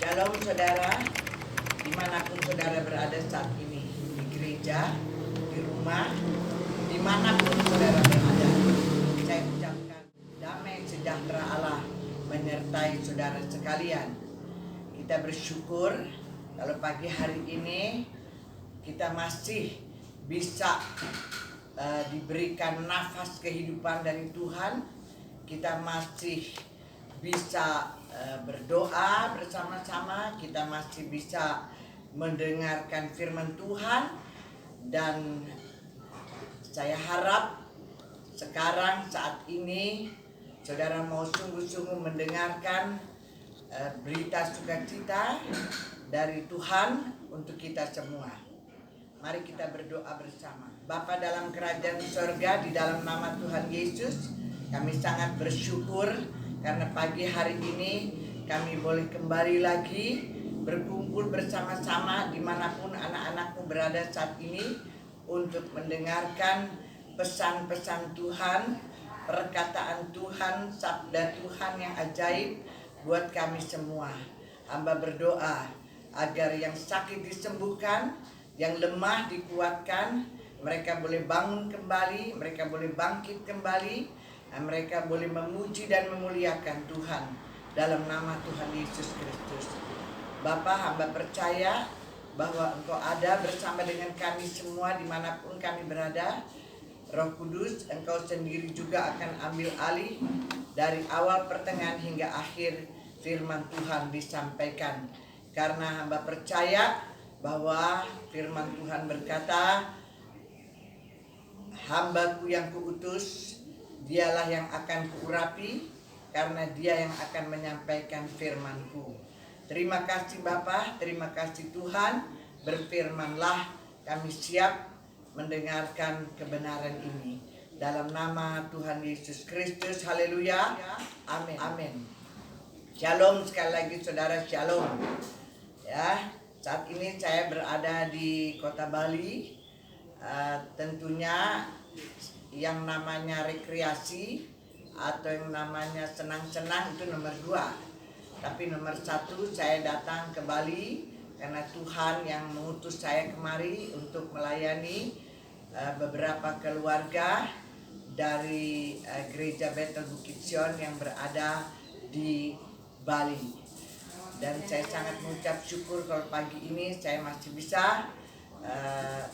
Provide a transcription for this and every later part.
Shalom saudara, dimanapun saudara berada saat ini, di gereja, di rumah, dimanapun saudara berada, saya ucapkan damai sejahtera Allah menyertai saudara sekalian. Kita bersyukur kalau pagi hari ini kita masih bisa diberikan nafas kehidupan dari Tuhan. Kita masih bisa berdoa bersama-sama, kita masih bisa mendengarkan firman Tuhan, dan saya harap sekarang saat ini saudara mau sungguh-sungguh mendengarkan berita sukacita dari Tuhan untuk kita semua. Mari kita berdoa bersama. Bapa dalam kerajaan sorga, di dalam nama Tuhan Yesus, kami sangat bersyukur karena pagi hari ini kami boleh kembali lagi berkumpul bersama-sama dimanapun anak-anakmu berada saat ini untuk mendengarkan pesan-pesan Tuhan, perkataan Tuhan, sabda Tuhan yang ajaib buat kami semua. Hamba berdoa agar yang sakit disembuhkan, yang lemah dikuatkan, mereka boleh bangun kembali, mereka boleh bangkit kembali, mereka boleh memuji dan memuliakan Tuhan dalam nama Tuhan Yesus Kristus. Bapa, hamba percaya bahwa Engkau ada bersama dengan kami semua dimanapun kami berada. Roh Kudus, Engkau sendiri juga akan ambil alih dari awal pertengahan hingga akhir firman Tuhan disampaikan. Karena hamba percaya bahwa firman Tuhan berkata, hambaku yang kuutus, dialah yang akan kuurapi, karena dia yang akan menyampaikan firman-Ku. Terima kasih Bapa, terima kasih Tuhan. Berfirmanlah, kami siap mendengarkan kebenaran ini. Dalam nama Tuhan Yesus Kristus, haleluya, amin. Amin. Shalom sekali lagi saudara, shalom. Ya, saat ini saya berada di kota Bali. Tentunya yang namanya rekreasi atau yang namanya senang-senang itu nomor 2. Tapi nomor 1, saya datang ke Bali karena Tuhan yang mengutus saya kemari untuk melayani beberapa keluarga dari gereja Bethel Bukit Sion yang berada di Bali. Dan saya sangat mengucap syukur kalau pagi ini saya masih bisa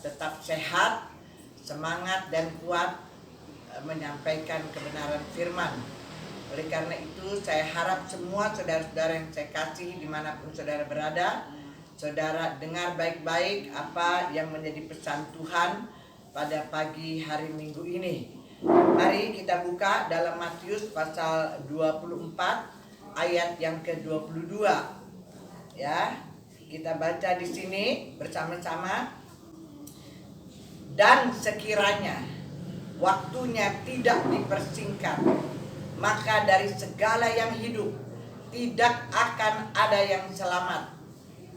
tetap sehat, semangat dan kuat menyampaikan kebenaran firman. Oleh karena itu saya harap semua saudara-saudara yang saya kasih dimanapun saudara berada, saudara dengar baik-baik apa yang menjadi pesan Tuhan pada pagi hari Minggu ini. Mari kita buka dalam Matius pasal 24 ayat yang ke-22. Ya, kita baca di sini bersama-sama. Dan sekiranya waktunya tidak dipersingkat, maka dari segala yang hidup tidak akan ada yang selamat.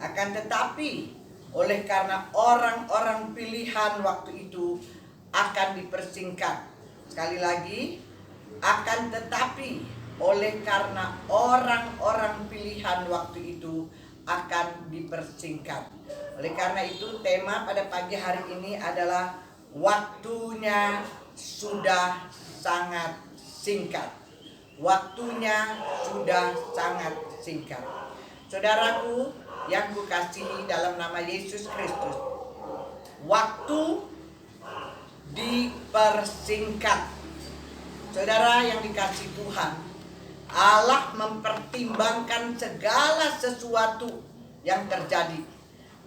Akan tetapi oleh karena orang-orang pilihan waktu itu akan dipersingkat. Sekali lagi, akan tetapi oleh karena orang-orang pilihan waktu itu akan dipersingkat. Oleh karena itu tema pada pagi hari ini adalah waktunya sudah sangat singkat. Waktunya sudah sangat singkat. Saudaraku yang kukasihi dalam nama Yesus Kristus, waktu dipersingkat. Saudara yang dikasihi Tuhan, Allah mempertimbangkan segala sesuatu yang terjadi.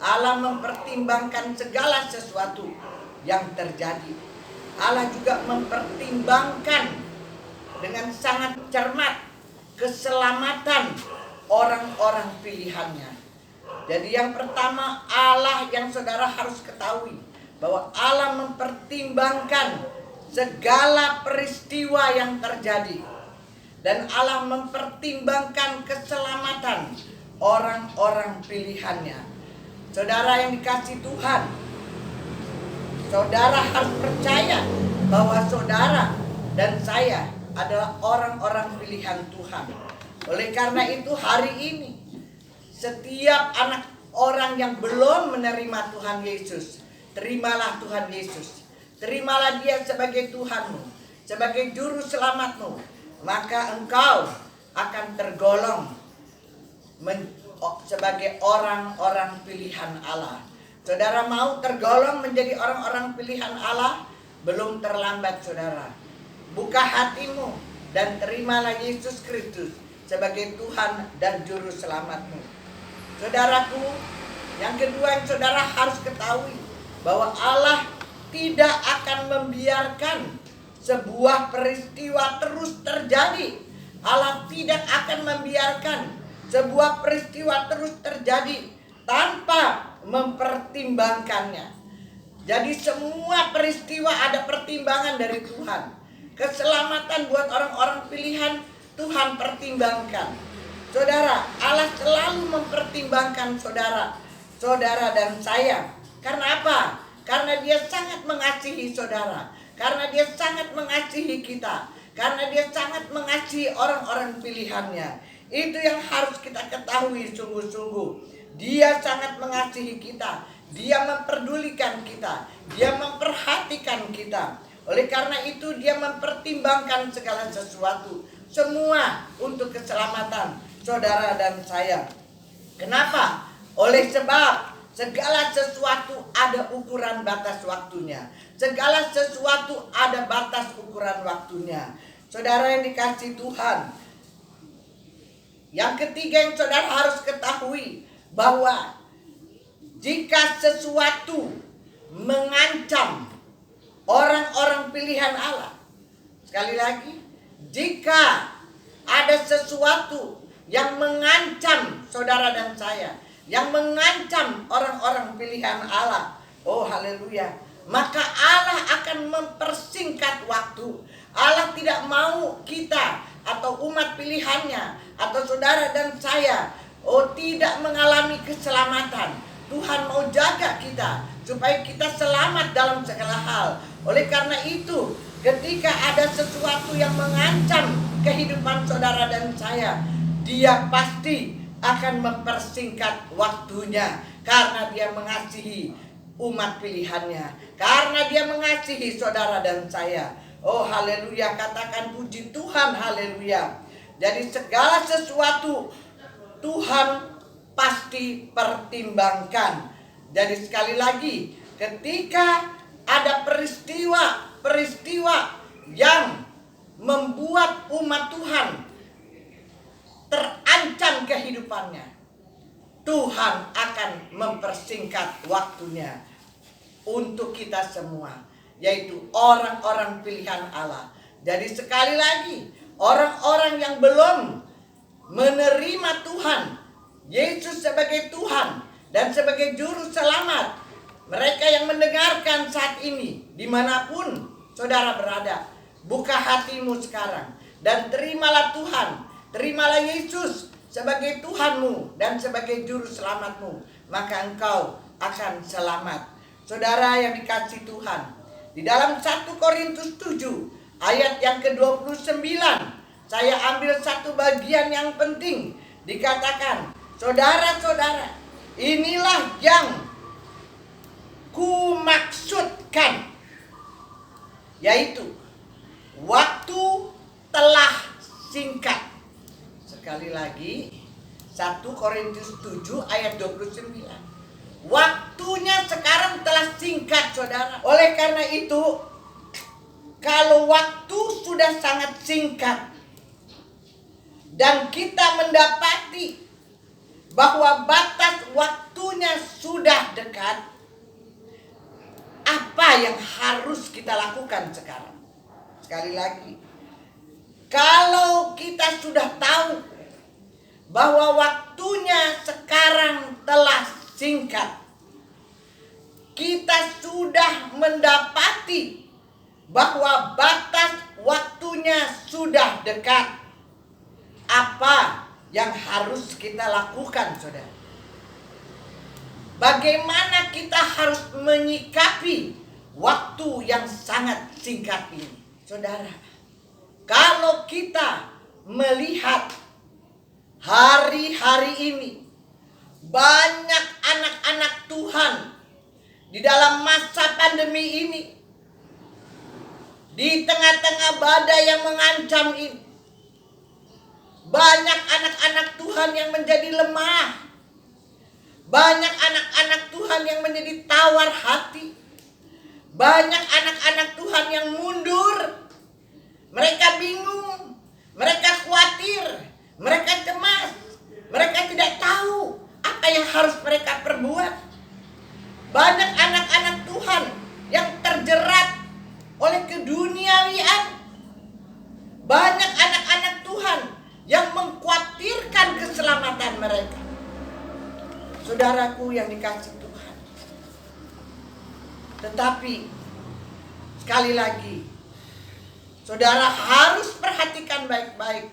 Allah mempertimbangkan segala sesuatu yang terjadi. Allah juga mempertimbangkan dengan sangat cermat keselamatan orang-orang pilihannya. Jadi yang pertama, Allah yang saudara harus ketahui bahwa Allah mempertimbangkan segala peristiwa yang terjadi, dan Allah mempertimbangkan keselamatan orang-orang pilihannya. Saudara yang dikasihi Tuhan, saudara harus percaya bahwa saudara dan saya adalah orang-orang pilihan Tuhan. Oleh karena itu hari ini setiap anak orang yang belum menerima Tuhan Yesus, terimalah Tuhan Yesus. Terimalah Dia sebagai Tuhanmu, sebagai juru selamatmu. Maka engkau akan tergolong sebagai orang-orang pilihan Allah. Saudara mau tergolong menjadi orang-orang pilihan Allah? Belum terlambat, saudara. Buka hatimu dan terimalah Yesus Kristus sebagai Tuhan dan Juru Selamatmu. Saudaraku, yang kedua yang saudara harus ketahui, bahwa Allah tidak akan membiarkan sebuah peristiwa terus terjadi. Allah tidak akan membiarkan sebuah peristiwa terus terjadi tanpa mempertimbangkannya. Jadi semua peristiwa ada pertimbangan dari Tuhan. Keselamatan buat orang-orang pilihan Tuhan pertimbangkan. Saudara, Allah selalu mempertimbangkan saudara dan saya. Karena apa? Karena Dia sangat mengasihi saudara. Karena Dia sangat mengasihi kita. Karena Dia sangat mengasihi orang-orang pilihannya. Itu yang harus kita ketahui sungguh-sungguh. Dia sangat mengasihi kita. Dia memperdulikan kita. Dia memperhatikan kita. Oleh karena itu Dia mempertimbangkan segala sesuatu. Semua untuk keselamatan saudara dan saya. Kenapa? Oleh sebab segala sesuatu ada ukuran batas waktunya. Segala sesuatu ada batas ukuran waktunya. Saudara yang dikasihi Tuhan, yang ketiga yang saudara harus ketahui, bahwa jika sesuatu mengancam orang-orang pilihan Allah, sekali lagi, jika ada sesuatu yang mengancam saudara dan saya, yang mengancam orang-orang pilihan Allah, oh haleluya, maka Allah akan mempersingkat waktu. Allah tidak mau kita atau umat pilihannya atau saudara dan saya tidak mengalami keselamatan. Tuhan mau jaga kita supaya kita selamat dalam segala hal. Oleh karena itu, ketika ada sesuatu yang mengancam kehidupan saudara dan saya, Dia pasti akan mempersingkat waktunya. Karena Dia mengasihi umat pilihannya. Karena Dia mengasihi saudara dan saya. Oh haleluya, katakan puji Tuhan, haleluya. Jadi segala sesuatu Tuhan pasti pertimbangkan. Jadi sekali lagi, ketika ada peristiwa yang membuat umat Tuhan terancam kehidupannya, Tuhan akan mempersingkat waktunya untuk kita semua, yaitu orang-orang pilihan Allah. Jadi sekali lagi, orang-orang yang belum menerima Tuhan Yesus sebagai Tuhan dan sebagai Juru Selamat, mereka yang mendengarkan saat ini, dimanapun saudara berada, buka hatimu sekarang dan terimalah Tuhan, terimalah Yesus sebagai Tuhanmu dan sebagai Juru Selamatmu, maka engkau akan selamat. Saudara yang dikasihi Tuhan, di dalam 1 Korintus 7 ayat yang ke-29, saya ambil satu bagian yang penting. Dikatakan, saudara-saudara, inilah yang kumaksudkan, yaitu waktu telah singkat. Sekali lagi, 1 Korintus 7 ayat 29. Waktunya sekarang telah singkat, saudara. Oleh karena itu, kalau waktu sudah sangat singkat dan kita mendapati bahwa batas waktunya sudah dekat, apa yang harus kita lakukan sekarang? Sekali lagi, kalau kita sudah tahu bahwa waktunya sekarang telah singkat, kita sudah mendapati bahwa batas waktunya sudah dekat, apa yang harus kita lakukan, saudara? Bagaimana kita harus menyikapi waktu yang sangat singkat ini, saudara? Kalau kita melihat hari-hari ini, banyak anak-anak Tuhan di dalam masa pandemi ini, di tengah-tengah badai yang mengancam ini, banyak anak-anak Tuhan yang menjadi lemah. Banyak anak-anak Tuhan yang menjadi tawar hati. Banyak anak-anak Tuhan yang mundur. Mereka bingung, mereka khawatir, mereka cemas, mereka tidak tahu apa yang harus mereka perbuat. Banyak anak-anak Tuhan yang terjerat oleh keduniawian. Banyak anak-anak Tuhan yang mengkhawatirkan keselamatan mereka. Saudaraku yang dikasih Tuhan. Tetapi sekali lagi, saudara harus perhatikan baik-baik.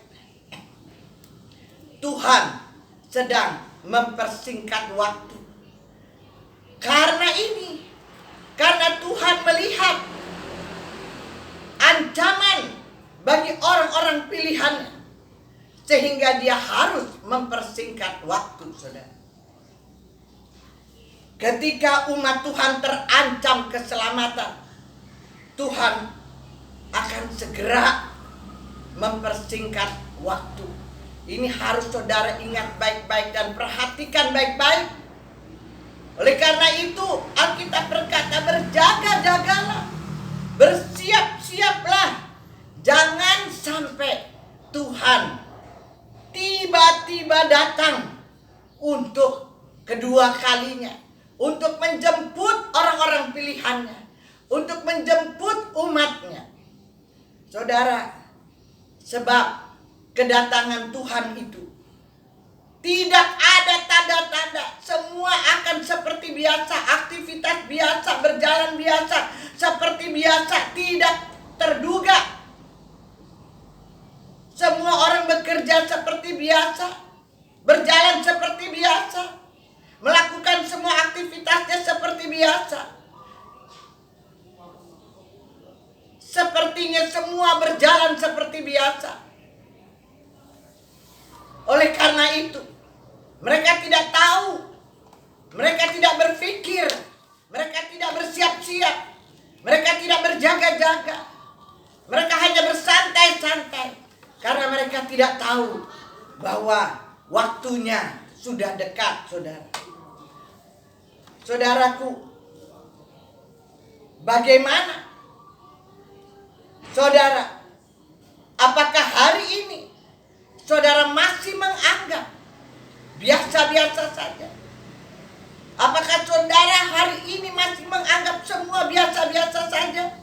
Tuhan sedang mempersingkat waktu. Karena Tuhan melihat ancaman bagi orang-orang pilihannya, sehingga dia harus mempersingkat waktu, saudara. Ketika umat Tuhan terancam keselamatan, Tuhan akan segera mempersingkat waktu. Ini harus saudara ingat baik-baik dan perhatikan baik-baik. Oleh karena itu, Alkitab berkata, berjaga-jagalah, bersiap-siaplah. Jangan sampai Tuhan tiba-tiba datang untuk kedua kalinya, untuk menjemput orang-orang pilihannya, untuk menjemput umatnya. Saudara, sebab kedatangan Tuhan itu tidak ada tanda-tanda, semua akan seperti biasa, aktivitas biasa, berjalan biasa, seperti biasa, tidak terduga. Semua orang bekerja seperti biasa, berjalan seperti biasa, melakukan semua aktivitasnya seperti biasa. Sepertinya semua berjalan seperti biasa. Oleh karena itu, mereka tidak tahu, mereka tidak berpikir, mereka tidak bersiap-siap, mereka tidak berjaga-jaga, mereka hanya bersantai-santai, karena mereka tidak tahu bahwa waktunya sudah dekat, saudara. Saudaraku, bagaimana? Saudara, apakah hari ini saudara masih menganggap biasa-biasa saja? Apakah saudara hari ini masih menganggap semua biasa-biasa saja?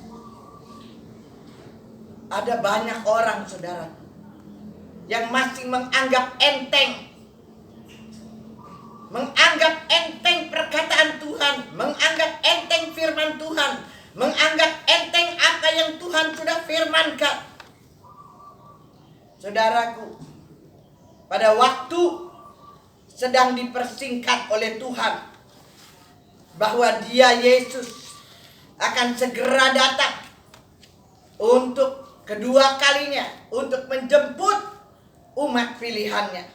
Ada banyak orang, saudara, yang masih menganggap enteng perkataan Tuhan, menganggap enteng firman Tuhan, menganggap enteng apa yang Tuhan sudah firmankan. Saudaraku, pada waktu sedang dipersingkat oleh Tuhan bahwa Dia, Yesus, akan segera datang untuk kedua kalinya, untuk menjemput umat pilihannya.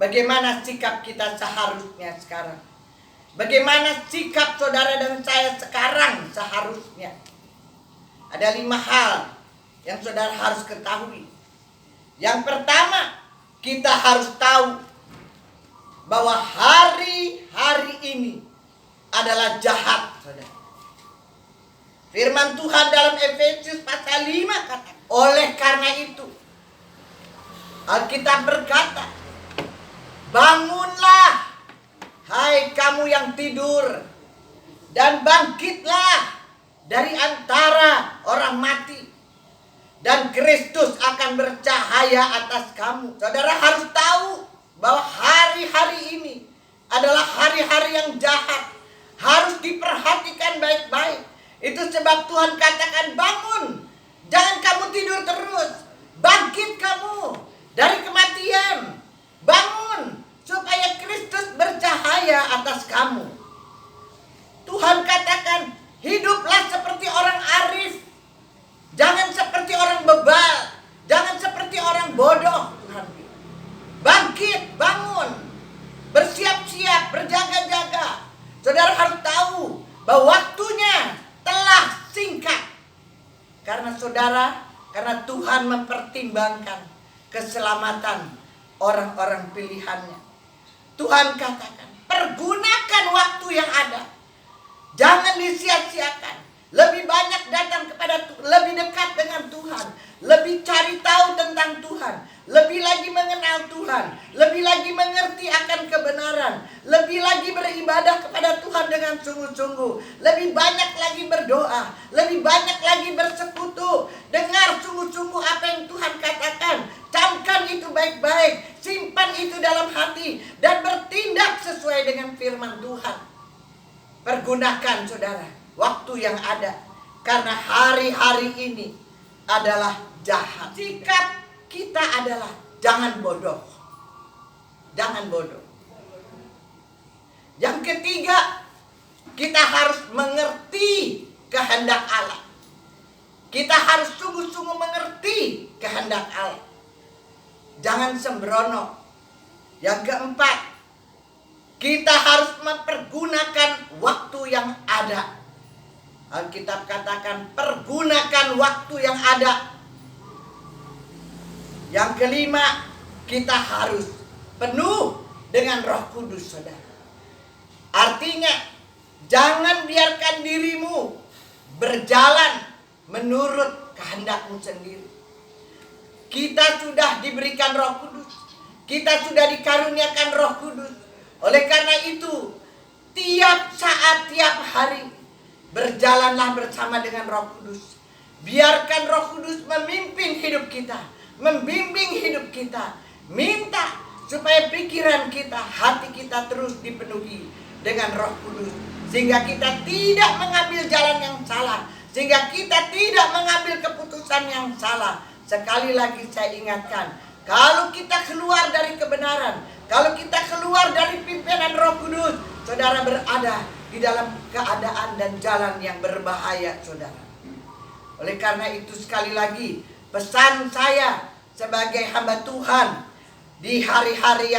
Bagaimana sikap kita seharusnya sekarang? Bagaimana sikap saudara dan saya sekarang seharusnya? Ada 5 hal yang saudara harus ketahui. Yang pertama, kita harus tahu bahwa hari-hari ini adalah jahat, saudara. Firman Tuhan dalam Efesus pasal 5 kata, oleh karena itu, Alkitab berkata, bangunlah, hai kamu yang tidur, dan bangkitlah dari antara orang mati, dan Kristus akan bercahaya atas kamu. Saudara harus tahu bahwa hari-hari ini adalah hari-hari yang jahat, harus diperhatikan baik-baik. Itu sebab Tuhan katakan, bangun, jangan kamu tidur terus, bangkit kamu dari kematian, bangun supaya Kristus bercahaya atas kamu. Tuhan katakan, hiduplah seperti orang arif, jangan seperti orang bebal, jangan seperti orang bodoh. Tuhan bangkit, bangun, bersiap siap-siap, berjaga-jaga. Saudara harus tahu bahwa waktunya telah singkat. Karena Tuhan mempertimbangkan keselamatan orang-orang pilihannya. Tuhan katakan, pergunakan waktu yang ada. Jangan disia-siakan. Lebih banyak datang lebih dekat dengan Tuhan. Lebih cari tahu tentang Tuhan. Lebih lagi mengenal Tuhan. Lebih lagi mengerti akan kebenaran. Lebih lagi beribadah kepada Tuhan dengan sungguh-sungguh. Lebih banyak lagi berdoa. Lebih banyak lagi bersekutu. Dengar sungguh-sungguh apa yang Tuhan katakan. Camkan itu baik-baik. Simpan itu dalam hati. Dan bertindak sesuai dengan firman Tuhan. Pergunakan saudara waktu yang ada. Karena hari-hari ini adalah jahat. Sikap kita adalah jangan bodoh. Jangan bodoh. Yang ketiga, kita harus mengerti kehendak Allah. Kita harus sungguh-sungguh mengerti kehendak Allah. Jangan sembrono. Yang keempat, kita harus mempergunakan waktu yang ada. Alkitab katakan pergunakan waktu yang ada. Yang kelima, kita harus penuh dengan Roh Kudus, saudara. Artinya, jangan biarkan dirimu berjalan menurut kehendakmu sendiri. Kita sudah diberikan Roh Kudus. Kita sudah dikaruniakan Roh Kudus. Oleh karena itu, tiap saat, tiap hari, berjalanlah bersama dengan Roh Kudus. Biarkan Roh Kudus memimpin hidup kita, membimbing hidup kita. Minta supaya pikiran kita, hati kita terus dipenuhi dengan Roh Kudus. Sehingga kita tidak mengambil jalan yang salah. Sehingga kita tidak mengambil keputusan yang salah. Sekali lagi saya ingatkan, kalau kita keluar dari kebenaran, kalau kita keluar dari pimpinan Roh Kudus, saudara berada di dalam keadaan dan jalan yang berbahaya, saudara. Oleh karena itu sekali lagi, pesan saya sebagai hamba Tuhan di hari-hari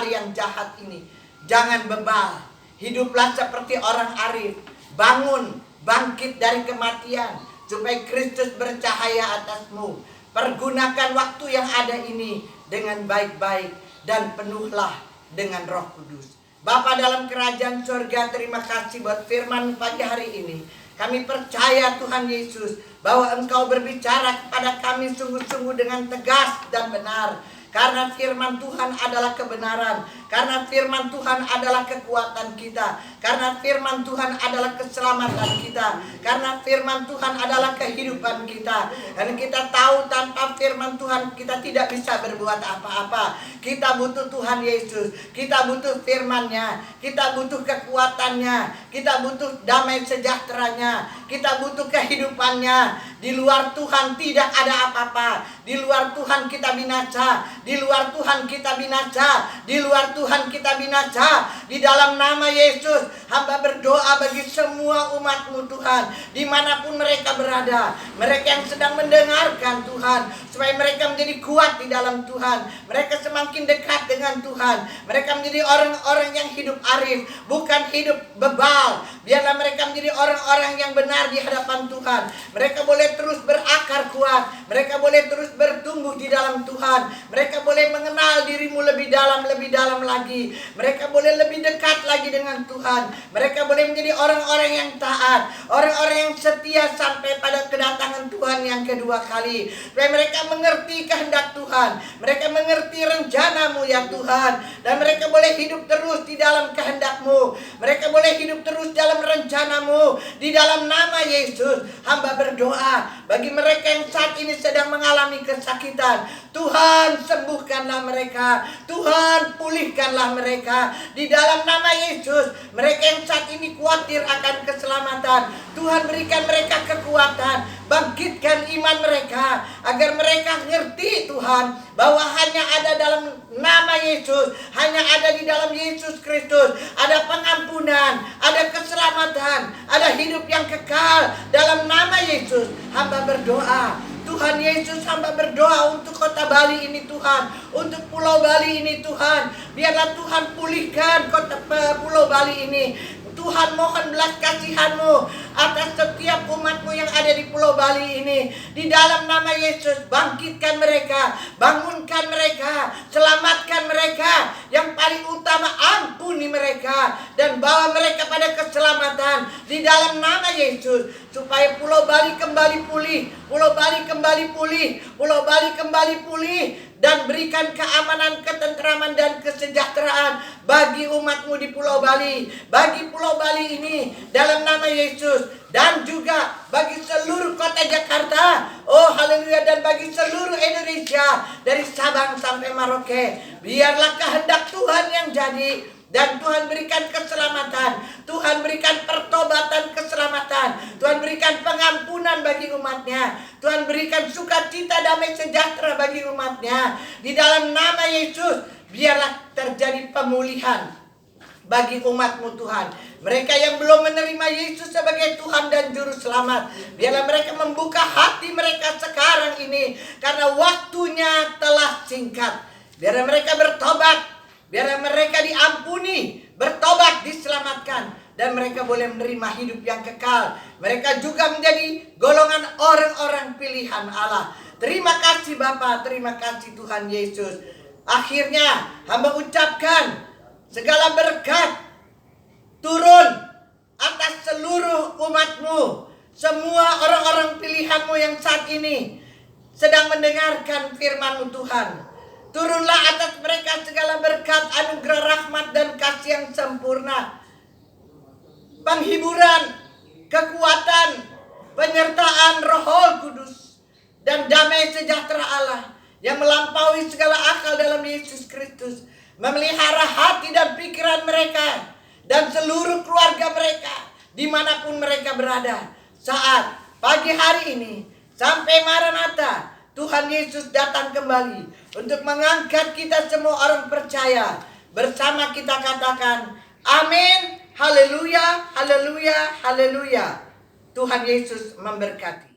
yang jahat ini, jangan bebal. Hiduplah seperti orang arif. Bangun, bangkit dari kematian, supaya Kristus bercahaya atasmu. Pergunakan waktu yang ada ini dengan baik-baik dan penuhlah dengan Roh Kudus. Bapa dalam kerajaan surga, terima kasih buat firman pagi hari ini. Kami percaya Tuhan Yesus bahwa Engkau berbicara kepada kami sungguh-sungguh dengan tegas dan benar. Karena firman Tuhan adalah kebenaran. Karena firman Tuhan adalah kekuatan kita. Karena firman Tuhan adalah keselamatan kita. Karena firman Tuhan adalah kehidupan kita. Dan kita tahu tanpa firman Tuhan kita tidak bisa berbuat apa-apa. Kita butuh Tuhan Yesus. Kita butuh firman-Nya. Kita butuh kekuatannya. Kita butuh damai sejahteranya. Kita butuh kehidupannya. Di luar Tuhan tidak ada apa-apa. Di luar Tuhan kita binasa. Di luar Tuhan kita binasa. Di luar Tuhan kita binasa. Di dalam nama Yesus, hamba berdoa bagi semua umat-Mu Tuhan, dimanapun mereka berada, mereka yang sedang mendengarkan Tuhan, supaya mereka menjadi kuat di dalam Tuhan. Mereka semakin dekat dengan Tuhan. Mereka menjadi orang-orang yang hidup arif, bukan hidup bebal. Biarlah mereka menjadi orang-orang yang benar di hadapan Tuhan. Mereka boleh terus berakar kuat. Mereka boleh terus bertumbuh di dalam Tuhan. Mereka boleh mengenal dirimu lebih dalam lagi. Mereka boleh lebih dekat lagi dengan Tuhan. Mereka boleh menjadi orang-orang yang taat, orang-orang yang setia sampai pada kedatangan Tuhan yang kedua kali. Supaya mereka mengerti kehendak Tuhan. Mereka mengerti rencana-Mu ya Tuhan. Dan mereka boleh hidup terus di dalam kehendak-Mu. Mereka boleh hidup terus dalam rencana-Mu. Di dalam nama Yesus, hamba berdoa bagi mereka yang saat ini sedang mengalami kesakitan. Tuhan sembuhkanlah mereka. Tuhan pulihkanlah mereka. Di dalam nama Yesus, mereka yang saat ini khawatir akan keselamatan, Tuhan berikan mereka kekuatan. Bangkitkan iman mereka, agar mereka ngerti Tuhan, bahwa hanya ada dalam nama Yesus, hanya ada di dalam Yesus Kristus, ada pengampunan, ada keselamatan, ada hidup yang kekal. Dalam nama Yesus, hamba berdoa, Tuhan Yesus, hamba berdoa untuk kota Bali ini Tuhan, untuk Pulau Bali ini Tuhan. Biarlah Tuhan pulihkan kota Pulau Bali ini. Tuhan, mohon belas kasihan-Mu atas setiap umat-Mu yang ada di Pulau Bali ini. Di dalam nama Yesus, bangkitkan mereka, bangunkan mereka, selamatkan mereka. Yang paling utama, ampuni mereka dan bawa mereka pada keselamatan di dalam nama Yesus, supaya Pulau Bali kembali pulih, Pulau Bali kembali pulih, Pulau Bali kembali pulih. Dan berikan keamanan, ketentraman, dan kesejahteraan bagi umat-Mu di Pulau Bali, bagi Pulau Bali ini dalam nama Yesus, dan juga bagi seluruh kota Jakarta, oh haleluya, dan bagi seluruh Indonesia dari Sabang sampai Merauke. Biarlah kehendak Tuhan yang jadi. Dan Tuhan berikan keselamatan, Tuhan berikan pertobatan, keselamatan, Tuhan berikan pengampunan bagi umat-Nya, Tuhan berikan sukacita, damai sejahtera bagi umat-Nya. Di dalam nama Yesus, biarlah terjadi pemulihan bagi umat-Mu Tuhan. Mereka yang belum menerima Yesus sebagai Tuhan dan Juru Selamat, biarlah mereka membuka hati mereka sekarang ini, karena waktunya telah singkat. Biarlah mereka bertobat, biarlah mereka diampuni, bertobat, diselamatkan, dan mereka boleh menerima hidup yang kekal. Mereka juga menjadi golongan orang-orang pilihan Allah. Terima kasih Bapa, terima kasih Tuhan Yesus. Akhirnya hamba ucapkan segala berkat turun atas seluruh umat-Mu, semua orang-orang pilihan-Mu yang saat ini sedang mendengarkan firman-Mu Tuhan. Turunlah atas mereka segala berkat, anugerah, rahmat, dan kasih yang sempurna, penghiburan, kekuatan, penyertaan Roh Kudus, dan damai sejahtera Allah yang melampaui segala akal dalam Yesus Kristus, memelihara hati dan pikiran mereka dan seluruh keluarga mereka dimanapun mereka berada. Saat pagi hari ini sampai Maranatha, Tuhan Yesus datang kembali untuk mengangkat kita semua orang percaya. Bersama kita katakan amin, haleluya, haleluya, haleluya. Tuhan Yesus memberkati.